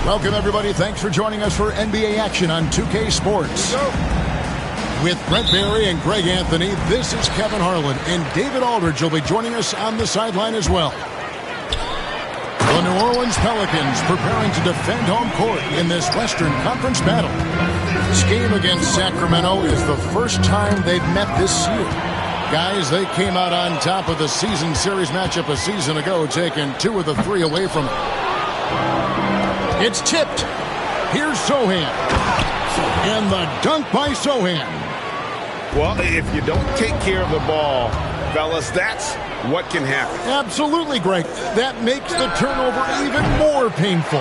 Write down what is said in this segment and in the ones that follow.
Welcome, everybody. Thanks for joining us for NBA action on 2K Sports. With Brent Barry and Greg Anthony, this is Kevin Harlan, and David Aldridge will be joining us on the sideline as well. The New Orleans Pelicans preparing to defend home court in this Western Conference battle. This game against Sacramento is the first time they've met this year. Guys, they came out on top of the season series matchup a season ago, taking 2 of the 3 away from them. It's tipped. Here's Sochan. And the dunk by Sochan. Well, if you don't take care of the ball, fellas, that's what can happen. Absolutely, Greg. That makes the turnover even more painful.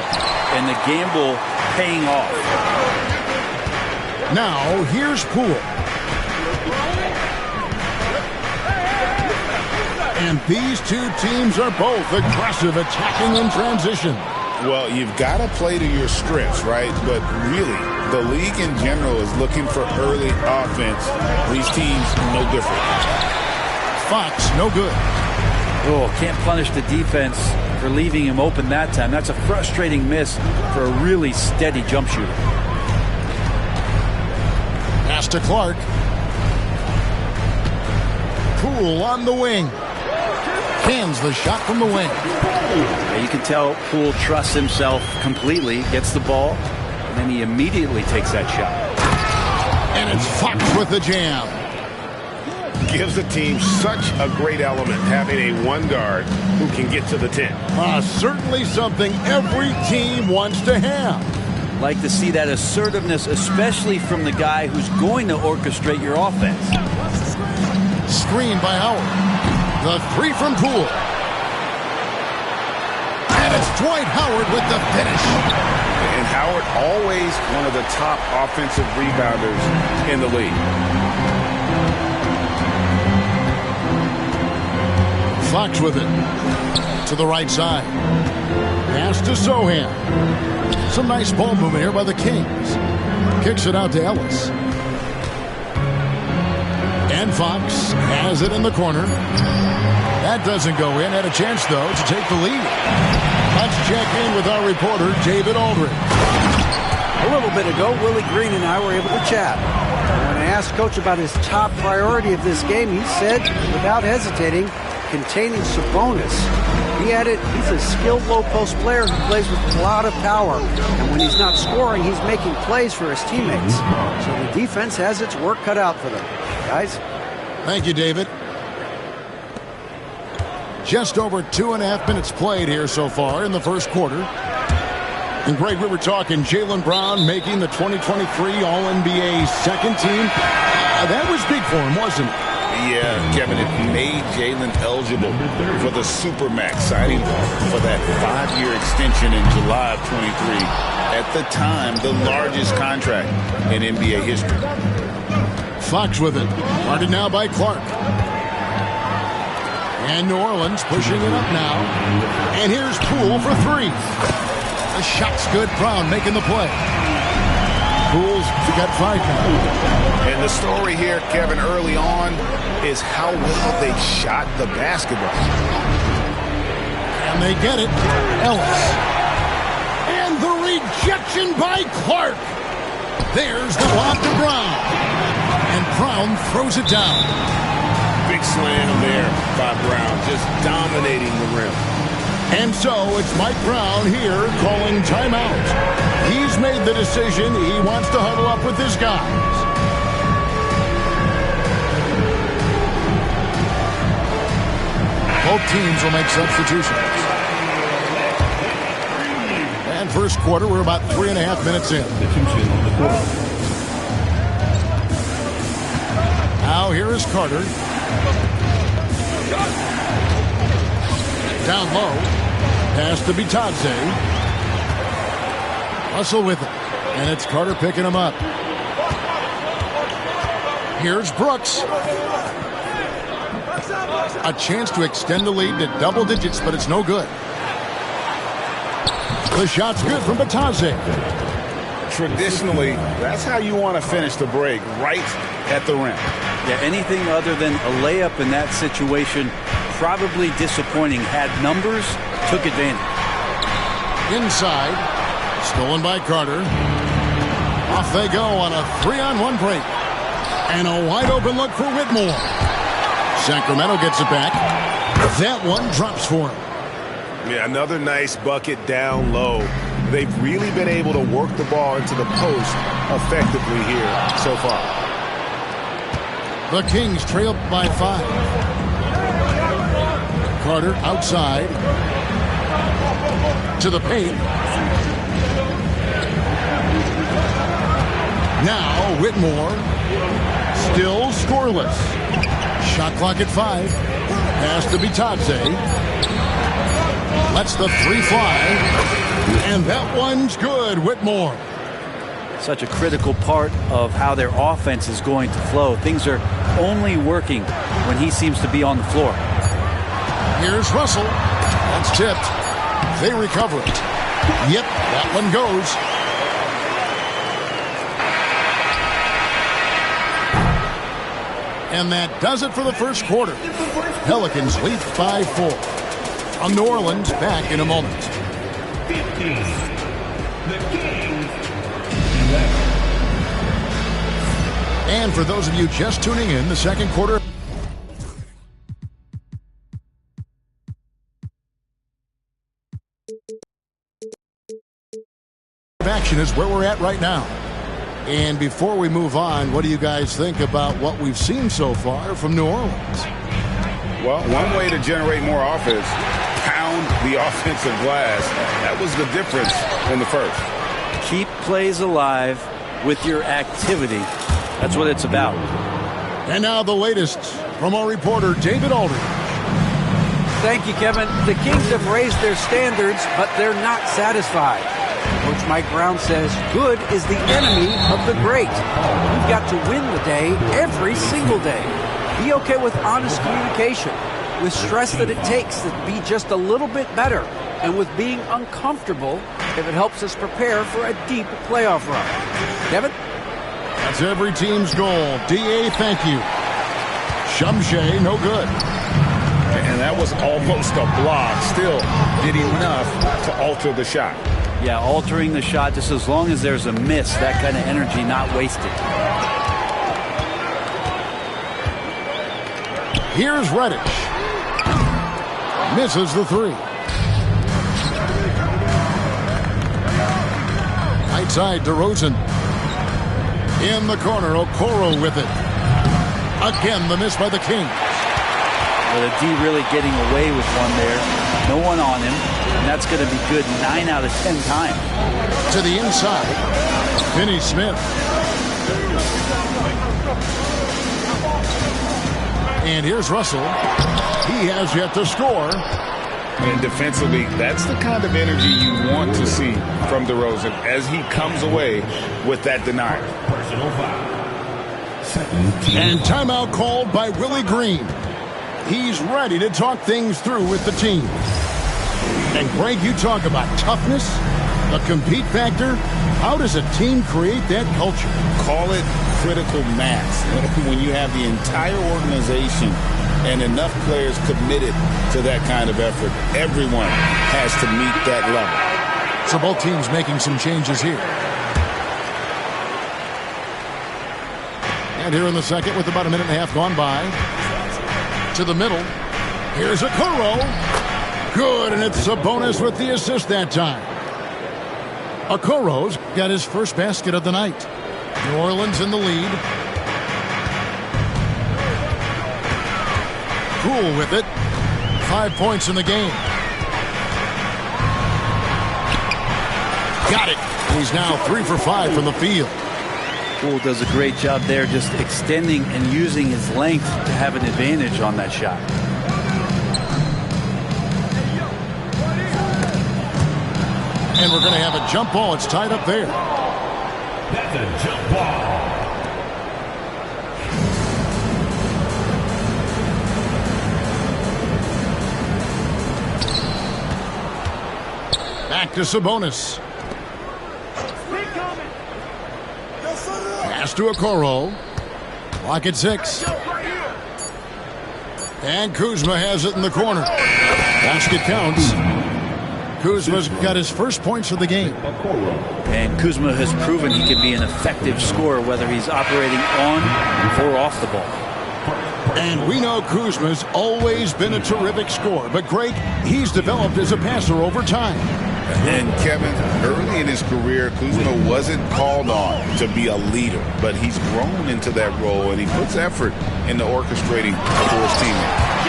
And the gamble paying off. Now, here's Poole. And these two teams are both aggressive, attacking in transition. Well, you've got to play to your strengths, right? But really, the league in general is looking for early offense. These teams, no different. Fox, no good. Oh, can't punish the defense for leaving him open that time. That's a frustrating miss for a really steady jump shooter. Pass to Clark. Poole on the wing. Cans the shot from the wing. You can tell Poole trusts himself completely, gets the ball, and then he immediately takes that shot. And it's Fox with the jam. Gives the team such a great element, having a one guard who can get to the 10. Certainly something every team wants to have. Like to see that assertiveness, especially from the guy who's going to orchestrate your offense. Screen by Howard. The 3 from Poole. And it's Dwight Howard with the finish. And Howard always one of the top offensive rebounders in the league. Fox with it. To the right side. Pass to Sochan. Some nice ball movement here by the Kings. Kicks it out to Ellis. And Fox has it in the corner. That doesn't go in. Had a chance, though, to take the lead. Let's check in with our reporter, David Aldridge. A little bit ago, Willie Green and I were able to chat. When I asked Coach about his top priority of this game, he said, without hesitating, containing Sabonis. He added, he's a skilled low-post player who plays with a lot of power. And when he's not scoring, he's making plays for his teammates. So the defense has its work cut out for them. Guys? Thank you, David. Just over 2.5 minutes played here so far in the first quarter. And Greg, we were talking Jaylen Brown making the 2023 All-NBA second team. That was big for him, wasn't it? Yeah, Kevin, it made Jaylen eligible for the Supermax, signing for that 5-year extension in July of 23. At the time, the largest contract in NBA history. Fox with it. Guarded now by Clark. And New Orleans pushing it up now. And here's Poole for three. The shot's good. Brown making the play. Poole's got 5 now. And the story here, Kevin, early on is how well they shot the basketball. And they get it. Ellis. And the rejection by Clark. There's the lob to Brown. And Brown throws it down. Big slam there by Brown, just dominating the rim. And so it's Mike Brown here calling timeout. He's made the decision. He wants to huddle up with his guys. Both teams will make substitutions. And first quarter, we're about 3.5 minutes in. Now here is Carter. Down low. Pass to Bitadze. Russell with it. And it's Carter picking him up. Here's Brooks. A chance to extend the lead to double digits, but it's no good. The shot's good from Bitadze. Traditionally, that's how you want to finish the break, right at the rim. Yeah, anything other than a layup in that situation, probably disappointing. Had numbers, took advantage. Inside, stolen by Carter. Off they go on a 3-on-1 break. And a wide open look for Whitmore. Sacramento gets it back. That one drops for him. Yeah, another nice bucket down low. They've really been able to work the ball into the post effectively here so far. The Kings trail by 5. Carter outside. To the paint. Now Whitmore. Still scoreless. Shot clock at 5. Pass to Bitadze. Lets the 3 fly. And that one's good. Whitmore. Such a critical part of how their offense is going to flow. Things are only working when he seems to be on the floor. Here's Russell. That's tipped. They recover it. Yep, that one goes. And that does it for the first quarter. Pelicans lead 5-4. From New Orleans, back in a moment. 15. The Kings. And for those of you just tuning in, the second quarter of action is where we're at right now. And before we move on, what do you guys think about what we've seen so far from New Orleans? Well, one way to generate more offense, pound the offensive glass. That was the difference in the first. Keep plays alive with your activity. That's what it's about. And now the latest from our reporter, David Aldridge. Thank you, Kevin. The Kings have raised their standards, but they're not satisfied. Coach Mike Brown says good is the enemy of the great. You've got to win the day every single day. Be okay with honest communication, with stress that it takes to be just a little bit better, and with being uncomfortable if it helps us prepare for a deep playoff run. Kevin? That's every team's goal. D.A., thank you. Shumshay, no good. And that was almost a block. Still did enough to alter the shot. Yeah, altering the shot just as long as there's a miss. That kind of energy not wasted. Here's Reddish. Misses the three. Right side, DeRozan. In the corner, Okoro with it. Again, the miss by the Kings. Well, the D really getting away with one there. No one on him. And that's going to be good 9 out of 10 times. To the inside, Finney Smith. And here's Russell. He has yet to score. And defensively, that's the kind of energy you want to see from DeRozan as he comes away with that denial. And timeout called by Willie Green. He's ready to talk things through with the team. And Greg, you talk about toughness, the compete factor. How does a team create that culture? Call it critical mass. When you have the entire organization and enough players committed to that kind of effort, everyone has to meet that level. So both teams making some changes here. And here in the second with about a minute and a half gone by. To the middle. Here's Okoro. Good, and it's Sabonis with the assist that time. Okoro's got his first basket of the night. New Orleans in the lead. Poole with it. 5 points in the game. Got it. He's now 3 for 5 from the field. Poole does a great job there, just extending and using his length to have an advantage on that shot. And we're going to have a jump ball. It's tied up there. That's a jump ball. Back to Sabonis. Pass to Okoro. Clock at 6. And Kuzma has it in the corner. Basket counts. Kuzma's got his first points of the game. And Kuzma has proven he can be an effective scorer, whether he's operating on or off the ball. And we know Kuzma's always been a terrific scorer. But, Greg, he's developed as a passer over time. And, Kevin, early in his career, Kuzma wasn't called on to be a leader. But he's grown into that role, and he puts effort into orchestrating for his teammates.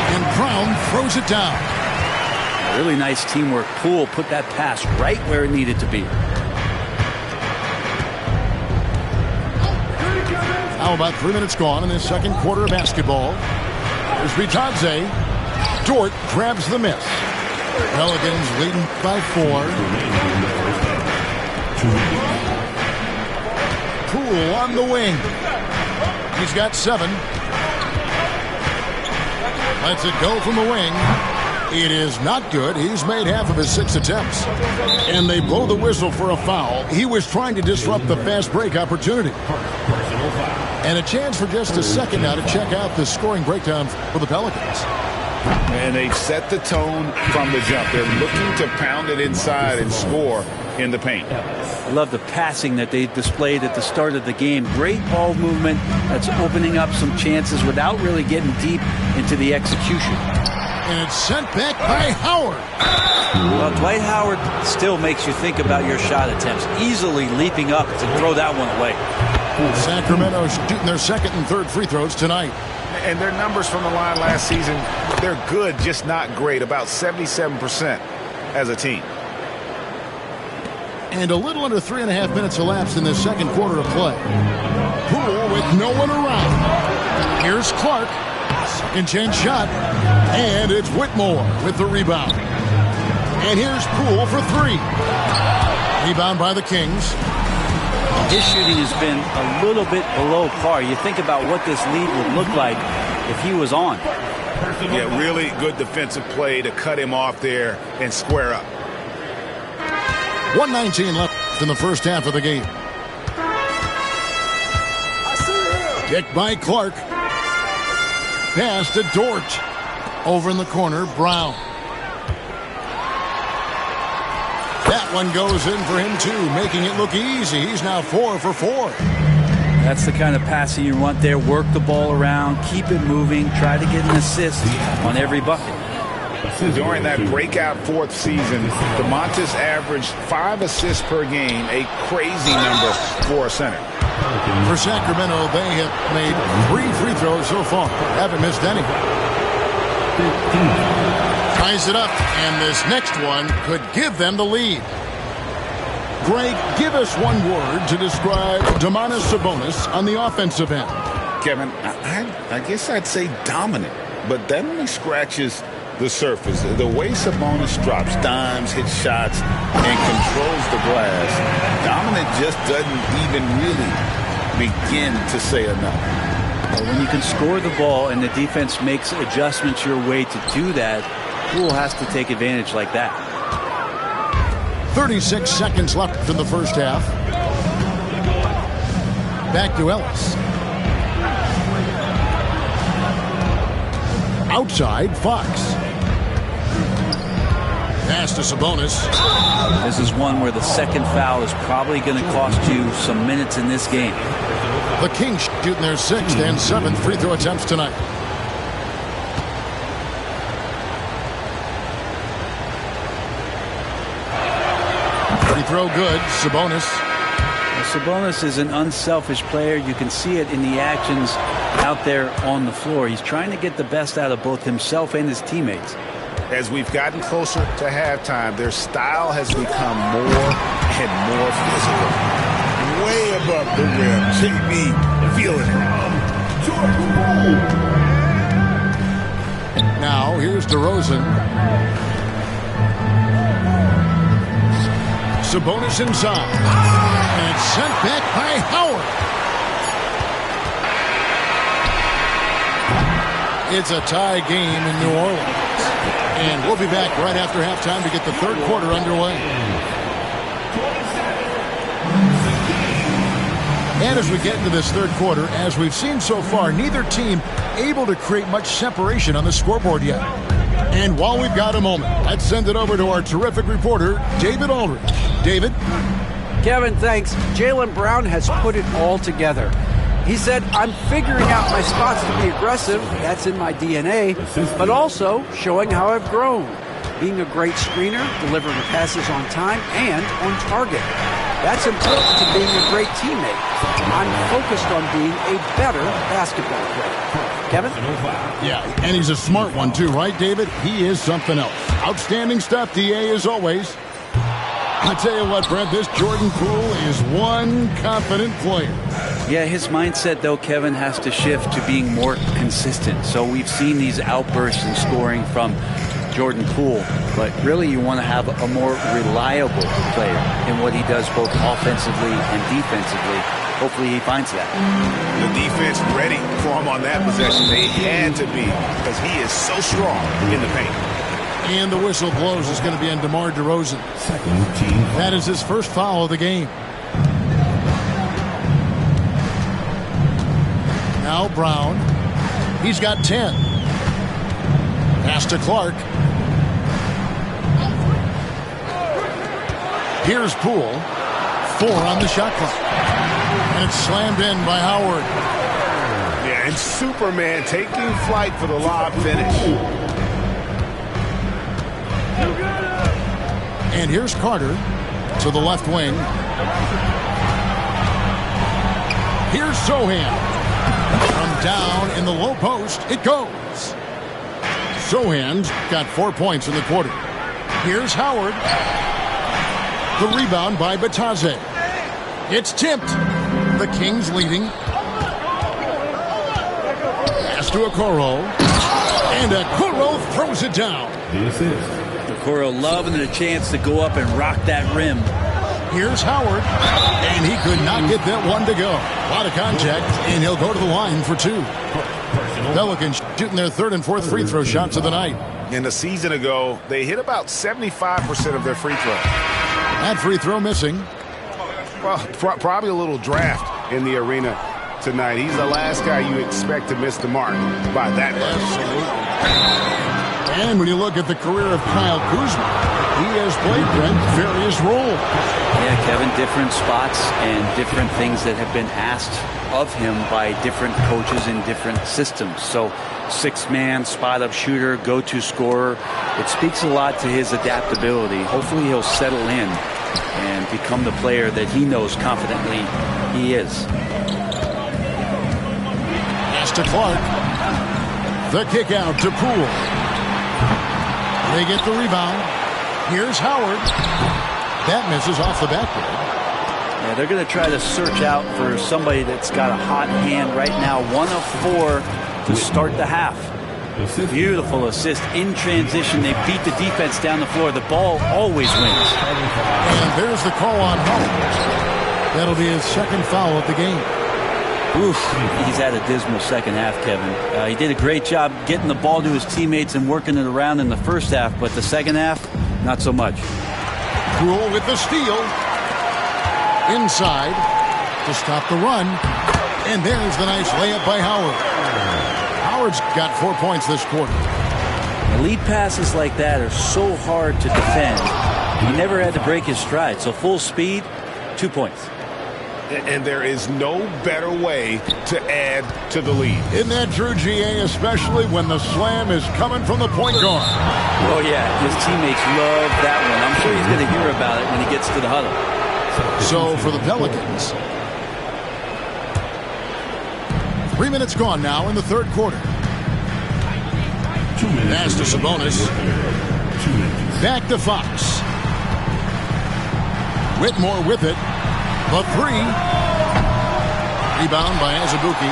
And Brown throws it down. Really nice teamwork. Poole put that pass right where it needed to be. How about 3 minutes gone in this second quarter of basketball? Here's Bitadze. Dort grabs the miss. Pelicans leading by 4. Poole on the wing. He's got 7. Lets it go from the wing. It is not good. He's made half of his 6 attempts. And they blow the whistle for a foul. He was trying to disrupt the fast break opportunity. And a chance for just a second now to check out the scoring breakdown for the Pelicans. And they've set the tone from the jump. They're looking to pound it inside and score in the paint. I love the passing that they displayed at the start of the game. Great ball movement that's opening up some chances without really getting deep into the execution. And it's sent back by Howard. Well, Dwight Howard still makes you think about your shot attempts, easily leaping up to throw that one away. Sacramento shooting their second and third free throws tonight. And their numbers from the line last season, they're good, just not great. About 77% as a team. And a little under 3.5 minutes elapsed in the second quarter of play. Poole with no one around. Here's Clark. Intense shot. And it's Whitmore with the rebound. And here's Poole for three. Rebound by the Kings. His shooting has been a little bit below par. You think about what this lead would look like if he was on. Yeah, really good defensive play to cut him off there and square up. 1:19 left in the first half of the game. Kick by Clark. Pass to Dort. Over in the corner, Brown. That one goes in for him, too, making it look easy. He's now 4 for 4. That's the kind of passing you want there. Work the ball around, keep it moving, try to get an assist on every bucket. During that breakout fourth season, Domantas averaged 5 assists per game, a crazy number for a center. For Sacramento, they have made 3 free throws so far. Haven't missed any. Ties it up, and this next one could give them the lead. Greg, give us one word to describe Domantas Sabonis on the offensive end. Kevin, I guess I'd say dominant, but that only scratches the surface. The way Sabonis drops dimes, hits shots, and controls the glass, dominant just doesn't even really begin to say enough. When you can score the ball and the defense makes adjustments your way to do that, Poole has to take advantage like that. 36 seconds left in the first half. Back to Ellis. Outside, Fox. Pass to Sabonis. This is one where the second foul is probably going to cost you some minutes in this game. The Kings shooting their 6th and 7th free throw attempts tonight. Free throw good. Sabonis. Sabonis is an unselfish player. You can see it in the actions out there on the floor. He's trying to get the best out of both himself and his teammates. As we've gotten closer to halftime, their style has become more and more physical. Way above the rim. JB feeling it. Now here's DeRozan. Sabonis inside. And it's sent back by Howard. It's a tie game in New Orleans. And we'll be back right after halftime to get the third quarter underway. And as we get into this third quarter, as we've seen so far, neither team able to create much separation on the scoreboard yet. And while we've got a moment, let's send it over to our terrific reporter, David Aldridge. David? Kevin, thanks. Jaylen Brown has put it all together. He said, I'm figuring out my spots to be aggressive. That's in my DNA. But also showing how I've grown. Being a great screener, delivering passes on time and on target. That's important to being a great teammate. I'm focused on being a better basketball player. Kevin? Yeah, and he's a smart one too, right, David? He is something else. Outstanding stuff, DA, as always. I tell you what, Brent, this Jordan Poole is one confident player. Yeah, his mindset, though, Kevin, has to shift to being more consistent. So we've seen these outbursts in scoring from Jordan Poole, but really you want to have a more reliable player in what he does both offensively and defensively. Hopefully he finds that. The defense ready for him on that possession. They had to be, because he is so strong in the paint. And the whistle blows is going to be on DeMar DeRozan. That is his first foul of the game. Now Brown. He's got 10. Pass to Clark. Here's Poole. 4 on the shot clock. And it's slammed in by Howard. Yeah, and Superman taking flight for the lob finish. And here's Carter to the left wing. Here's Sohan. From down in the low post, it goes. Sohan's got 4 points in the quarter. Here's Howard. The rebound by Bataze. It's tipped. The Kings leading. Pass to Okoro. And Okoro throws it down. The assist. Okoro loving the chance to go up and rock that rim. Here's Howard, and he could not get that one to go. A lot of contact, and he'll go to the line for two. Pelicans shooting their third and fourth free throw shots of the night. And a season ago, they hit about 75% of their free throws. That free throw missing. Well, probably a little draft in the arena tonight. He's the last guy you expect to miss the mark by that much. And when you look at the career of Kyle Kuzma, he has played, Brent, various roles. Yeah, Kevin, different spots and different things that have been asked of him by different coaches in different systems. So, six-man, spot-up shooter, go-to scorer. It speaks a lot to his adaptability. Hopefully he'll settle in and become the player that he knows confidently he is. Pass to Clark. The kick out to Poole. They get the rebound. Here's Howard. That misses off the backboard. Yeah, they're going to try to search out for somebody that's got a hot hand right now. 1 of 4 to start the half. Beautiful assist in transition. They beat the defense down the floor. The ball always wins. And there's the call on Howard. That'll be his second foul of the game. Oof, he's had a dismal second half, Kevin. He did a great job getting the ball to his teammates and working it around in the first half, but the second half, not so much. Poole with the steal. Inside to stop the run. And there's the nice layup by Howard. Howard's got 4 points this quarter. Elite passes like that are so hard to defend. He never had to break his stride, so full speed, 2 points. And there is no better way to add to the lead. Isn't that true, GA, especially when the slam is coming from the point guard? Oh, yeah, his teammates love that one. I'm sure he's going to hear about it when he gets to the huddle. So for the Pelicans, 3 minutes gone now in the third quarter. 2 minutes. Pass to Sabonis. 2 minutes. Back to Fox. Whitmore with it. The three. Rebound by Azubuike.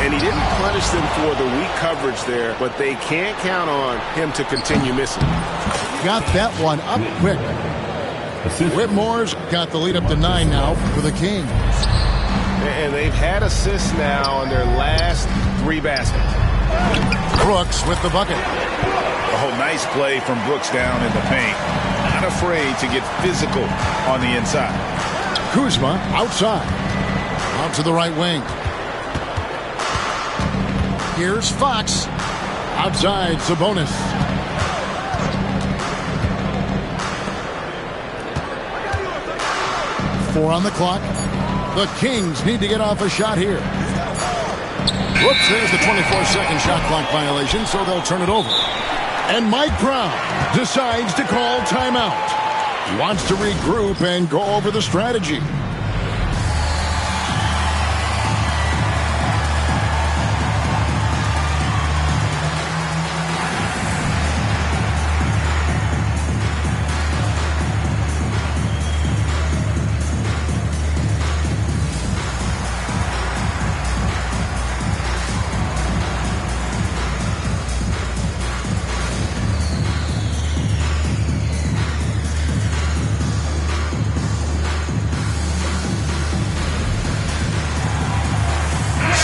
And he didn't punish them for the weak coverage there, but they can't count on him to continue missing. Got that one up quick. Assist. Whitmore's got the lead up to 9 now for the Kings. And they've had assists now on their last 3 baskets. Brooks with the bucket. Oh, nice play from Brooks down in the paint. Not afraid to get physical on the inside. Kuzma outside. Out to the right wing. Here's Fox. Outside Sabonis. Four on the clock. The Kings need to get off a shot here. Whoops, there's the 24-second shot clock violation, so they'll turn it over. And Mike Brown decides to call timeout. He wants to regroup and go over the strategy.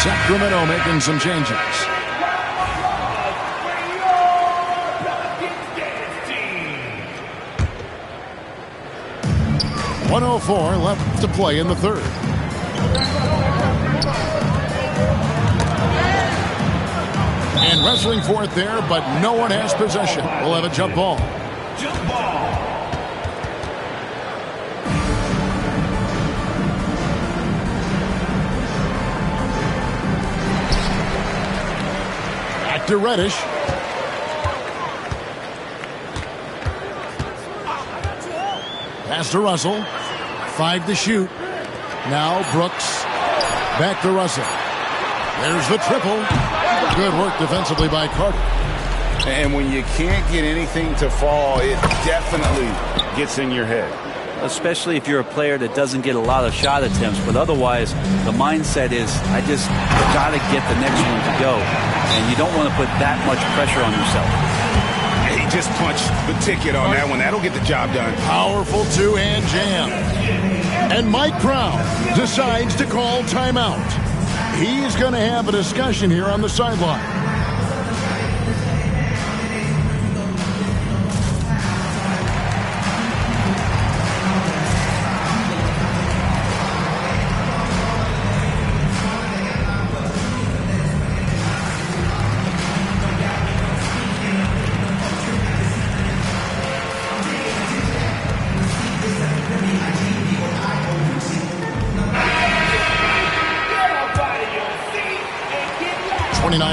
Sacramento making some changes. .104 left to play in the third. And wrestling for it there, but no one has possession. We'll have a jump ball. Jump ball. To Reddish. Pass to Russell. 5 to shoot. Now Brooks. Back to Russell. There's the triple. Good work defensively by Carter. And when you can't get anything to fall, it definitely gets in your head. especially if you're a player that doesn't get a lot of shot attempts. But otherwise, the mindset is, I just got to get the next one to go. And you don't want to put that much pressure on yourself. He just punched the ticket on that one. That'll get the job done. Powerful two-hand jam. And Mike Brown decides to call timeout. He's going to have a discussion here on the sideline.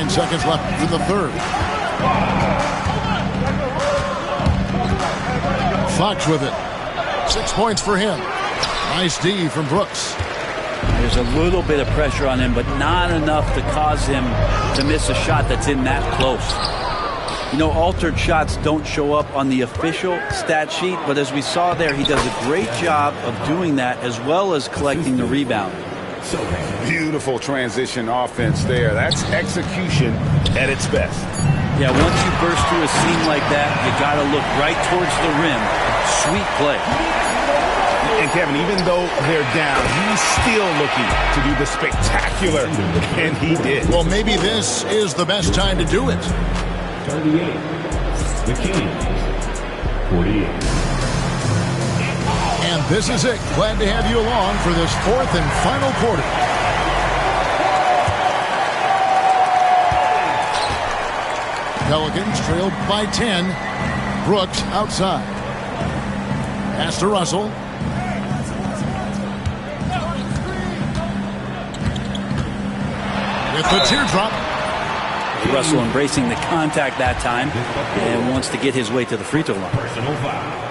Seconds left in the third. Fox with it. 6 points for him. Nice D from Brooks. There's a little bit of pressure on him, but not enough to cause him to miss a shot that's in that close. You know, altered shots don't show up on the official stat sheet, but as we saw there, he does a great job of doing that as well as collecting the rebound. Beautiful transition offense there. That's execution at its best. Yeah, once you burst through a seam like that, you got to look right towards the rim. Sweet play. And Kevin, even though they're down, he's still looking to do the spectacular, and he did. Well, maybe this is the best time to do it. 38. The Kings. 48. And this is it. Glad to have you along for this fourth and final quarter. Pelicans trailed by 10. Brooks outside. Pass to Russell. With the teardrop. Russell embracing the contact that time and wants to get his way to the free throw line. Personal foul.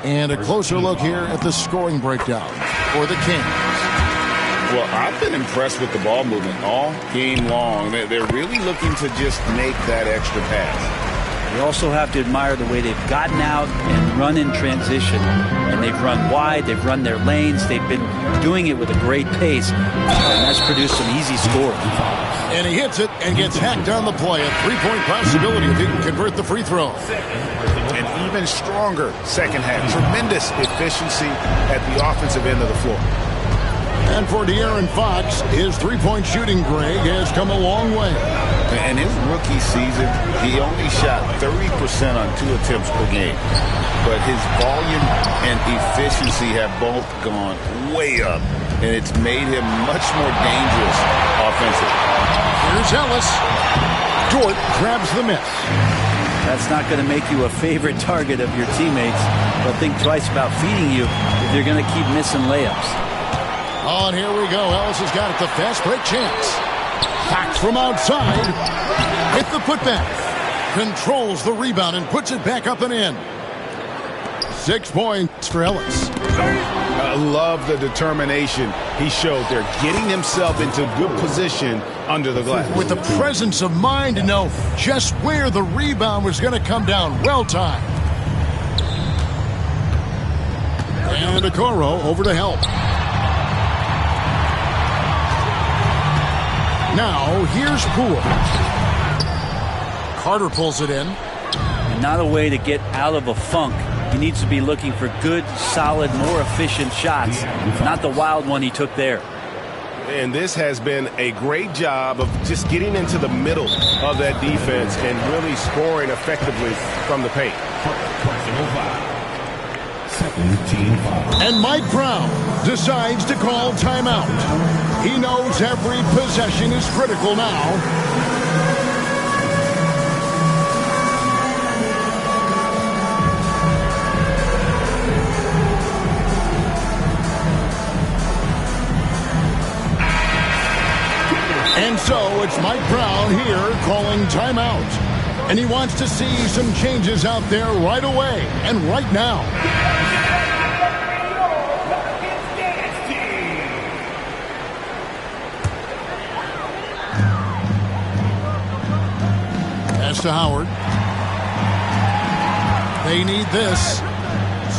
And a closer look here at the scoring breakdown for the Kings. Well, I've been impressed with the ball movement all game long. They're really looking to just make that extra pass. You also have to admire the way they've gotten out and run in transition. And they've run wide, they've run their lanes, they've been doing it with a great pace. And that's produced some easy scores. And he hits it and gets hacked on the play. A three-point possibility if he can convert the free throw. An even stronger second half. Tremendous efficiency at the offensive end of the floor. And for De'Aaron Fox, his three-point shooting, Greg, has come a long way. In his rookie season, he only shot 30% on 2 attempts per game. But his volume and efficiency have both gone way up. And it's made him much more dangerous offensively. Here's Ellis. Dort grabs the miss. That's not going to make you a favorite target of your teammates. They'll think twice about feeding you if you're going to keep missing layups. Oh, and here we go. Ellis has got it. The fast break chance. Fox from outside. Hit the putback. Controls the rebound and puts it back up and in. 6 points for Ellis. I love the determination he showed there, getting himself into good position under the glass. With the presence of mind to know just where the rebound was going to come down. Well timed. And Okoro over to help. Now, here's Poole. Carter pulls it in. And not a way to get out of a funk. He needs to be looking for good, solid, more efficient shots, not the wild one he took there. And this has been a great job of just getting into the middle of that defense and really scoring effectively from the paint. Personal foul. Second team foul. And Mike Brown decides to call timeout. He knows every possession is critical now. And so it's Mike Brown here calling timeout. And he wants to see some changes out there right away and right now. Pass to Howard. They need this.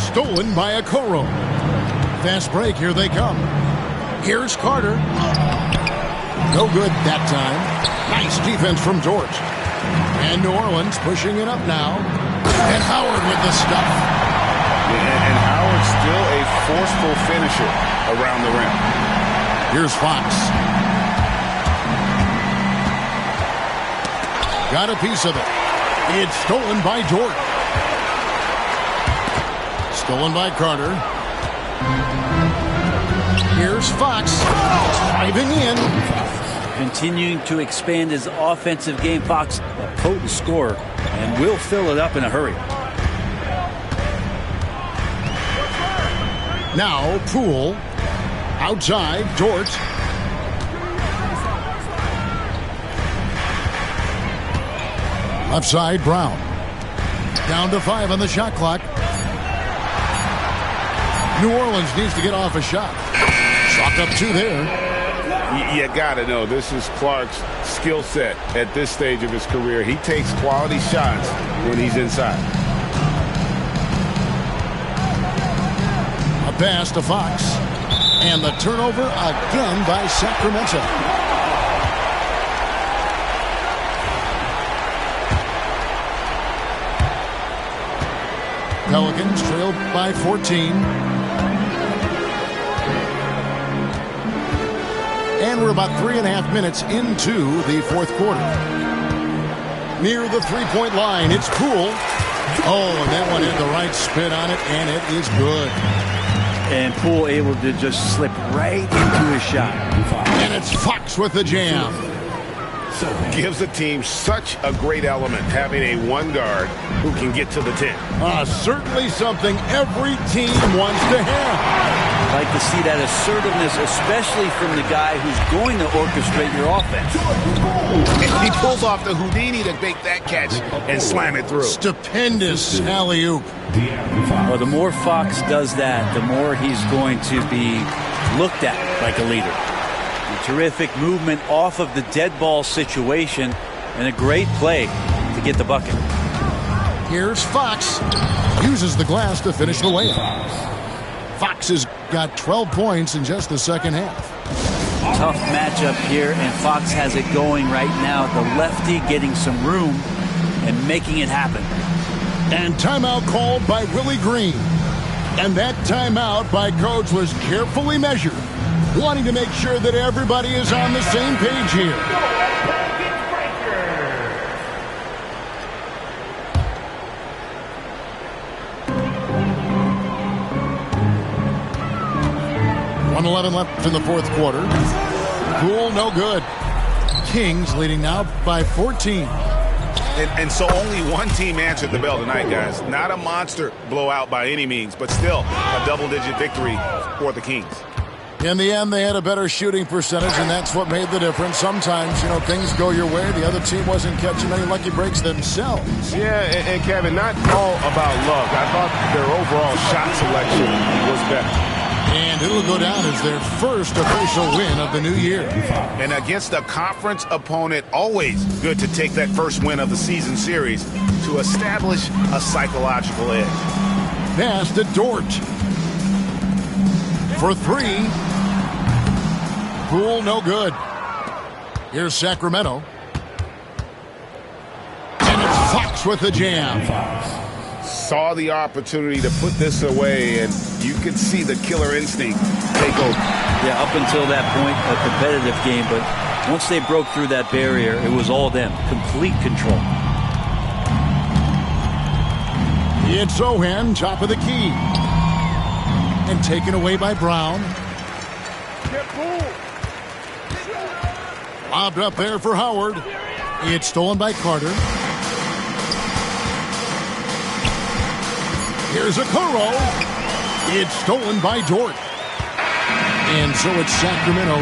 Stolen by Okoro. Fast break, here they come. Here's Carter. No good that time. Nice defense from Dort. And New Orleans pushing it up now. And Howard with the stuff. And Howard's still a forceful finisher around the rim. Here's Fox. Got a piece of it. It's stolen by Dort. Stolen by Carter. Here's Fox. Driving in. Continuing to expand his offensive game. Fox, a potent scorer, and will fill it up in a hurry. Now Poole. Outside, Dort. Left side, Brown. Down to 5 on the shot clock. New Orleans needs to get off a shot. Chalk up 2 there. You gotta know, this is Clark's skill set at this stage of his career. He takes quality shots when he's inside. A pass to Fox. And the turnover again by Sacramento. Pelicans trailed by 14. And we're about 3.5 minutes into the fourth quarter. Near the three-point line, it's Poole. Oh, and that one had the right spin on it, and it is good. And Poole able to just slip right into his shot. And it's Fox with the jam. Gives the team such a great element, having a one guard who can get to the 10. Certainly something every team wants to have. Like to see that assertiveness, especially from the guy who's going to orchestrate your offense. And he pulls off the Houdini to make that catch and slam it through. Stupendous alley-oop. Well, the more Fox does that, the more he's going to be looked at like a leader. A terrific movement off of the dead ball situation and a great play to get the bucket. Here's Fox. Uses the glass to finish the layup. Fox has got 12 points in just the second half. Tough matchup here, and Fox has it going right now. The lefty getting some room and making it happen. And timeout called by Willie Green. And that timeout by Coach was carefully measured, wanting to make sure that everybody is on the same page here. .11 left in the fourth quarter. Poole, no good. Kings leading now by 14. And so only one team answered the bell tonight, guys. Not a monster blowout by any means, but still a double-digit victory for the Kings. In the end, they had a better shooting percentage, and that's what made the difference. Sometimes, things go your way. The other team wasn't catching any lucky breaks themselves. Yeah, and Kevin, not all about luck. I thought their overall shot selection was better. And it'll go down as their first official win of the new year. And against a conference opponent, always good to take that first win of the season series to establish a psychological edge. Pass to Dort. For 3. Poole, no good. Here's Sacramento. And it's Fox with the jam. Saw the opportunity to put this away, and you could see the killer instinct take over. Yeah, up until that point, a competitive game, but once they broke through that barrier, it was all them. Complete control. It's Ohan, top of the key. And taken away by Brown. Lobbed up there for Howard. It's stolen by Carter. Here's Okoro. It's stolen by Dort. And so it's Sacramento